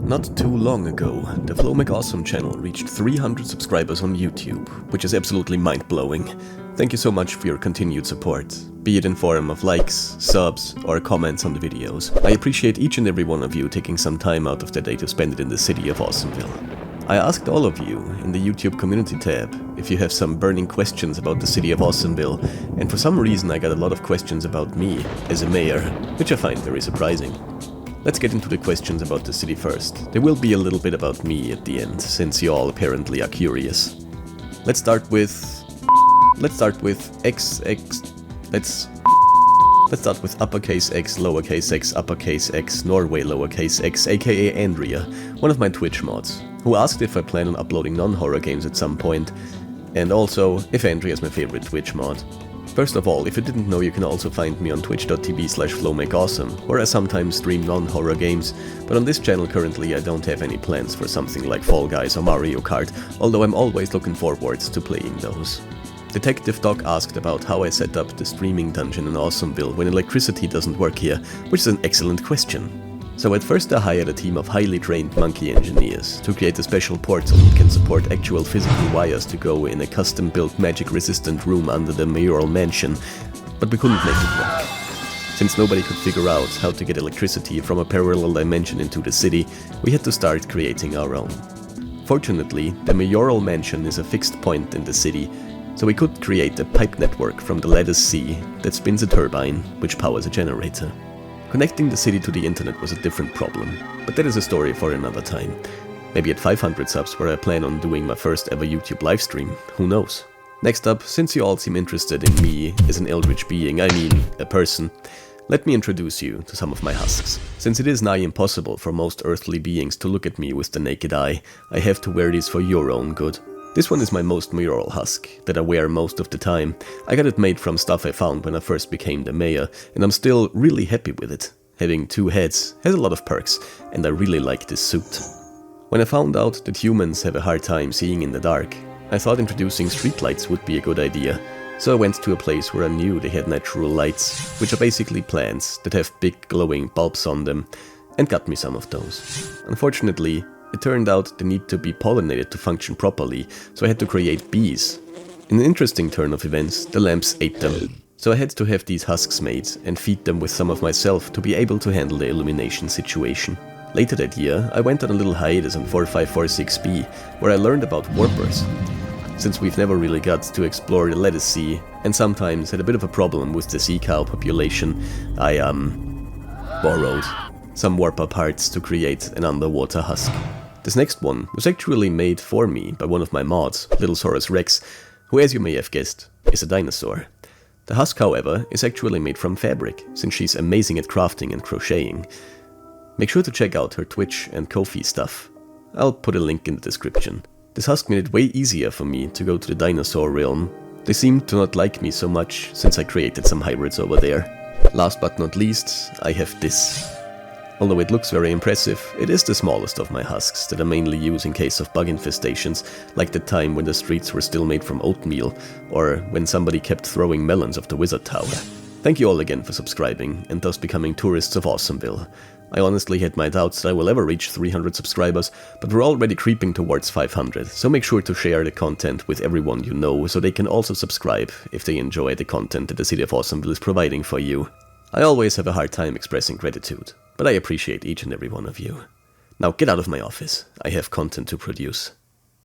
Not too long ago, the MacAwesome channel reached 300 subscribers on YouTube, which is absolutely mind-blowing. Thank you so much for your continued support, be it in form of likes, subs, or comments on the videos. I appreciate each and every one of you taking some time out of their day to spend it in the city of Awesomeville. I asked all of you in the YouTube community tab if you have some burning questions about the city of Awesomeville, and for some reason I got a lot of questions about me as a mayor, which I find very surprising. Let's get into the questions about the city first. There will be a little bit about me at the end, since you all apparently are curious. Let's start with uppercase X, lowercase x, uppercase X, Norway lowercase x, aka Andrea, one of my Twitch mods, who asked if I plan on uploading non-horror games at some point, and also if Andrea is my favorite Twitch mod. First of all, if you didn't know, you can also find me on twitch.tv/MacAwesome, where I sometimes stream non-horror games, but on this channel currently I don't have any plans for something like Fall Guys or Mario Kart, although I'm always looking forward to playing those. Detective Doc asked about how I set up the streaming dungeon in Awesomeville when electricity doesn't work here, which is an excellent question. So at first I hired a team of highly trained monkey engineers to create a special portal that can support actual physical wires to go in a custom-built magic-resistant room under the mayoral mansion, but we couldn't make it work. Since nobody could figure out how to get electricity from a parallel dimension into the city, we had to start creating our own. Fortunately, the mayoral mansion is a fixed point in the city, so we could create a pipe network from the Lattice Sea that spins a turbine, which powers a generator. Connecting the city to the internet was a different problem, but that is a story for another time. Maybe at 500 subs, where I plan on doing my first ever YouTube livestream, who knows. Next up, since you all seem interested in me as an eldritch being, I mean a person, let me introduce you to some of my husks. Since it is nigh impossible for most earthly beings to look at me with the naked eye, I have to wear these for your own good. This one is my most mayoral husk, that I wear most of the time. I got it made from stuff I found when I first became the mayor, and I'm still really happy with it. Having two heads has a lot of perks, and I really like this suit. When I found out that humans have a hard time seeing in the dark, I thought introducing streetlights would be a good idea, so I went to a place where I knew they had natural lights, which are basically plants that have big glowing bulbs on them, and got me some of those. Unfortunately, it turned out they need to be pollinated to function properly, so I had to create bees. In an interesting turn of events, the lamps ate them, so I had to have these husks made and feed them with some of myself to be able to handle the illumination situation. Later that year, I went on a little hiatus on 4546B, where I learned about warpers. Since we've never really got to explore the Lattice Sea, and sometimes had a bit of a problem with the sea cow population, I borrowed some warper parts to create an underwater husk. This next one was actually made for me by one of my mods, Littlesaurus Rex, who, as you may have guessed, is a dinosaur. The husk, however, is actually made from fabric, since she's amazing at crafting and crocheting. Make sure to check out her Twitch and Ko-fi stuff. I'll put a link in the description. This husk made it way easier for me to go to the dinosaur realm. They seemed to not like me so much, since I created some hybrids over there. Last but not least, I have this. Although it looks very impressive, it is the smallest of my husks that I mainly use in case of bug infestations, like the time when the streets were still made from oatmeal, or when somebody kept throwing melons off the wizard tower. Thank you all again for subscribing, and thus becoming tourists of Awesomeville. I honestly had my doubts that I will ever reach 300 subscribers, but we're already creeping towards 500, so make sure to share the content with everyone you know, so they can also subscribe if they enjoy the content that the city of Awesomeville is providing for you. I always have a hard time expressing gratitude, but I appreciate each and every one of you. Now get out of my office, I have content to produce.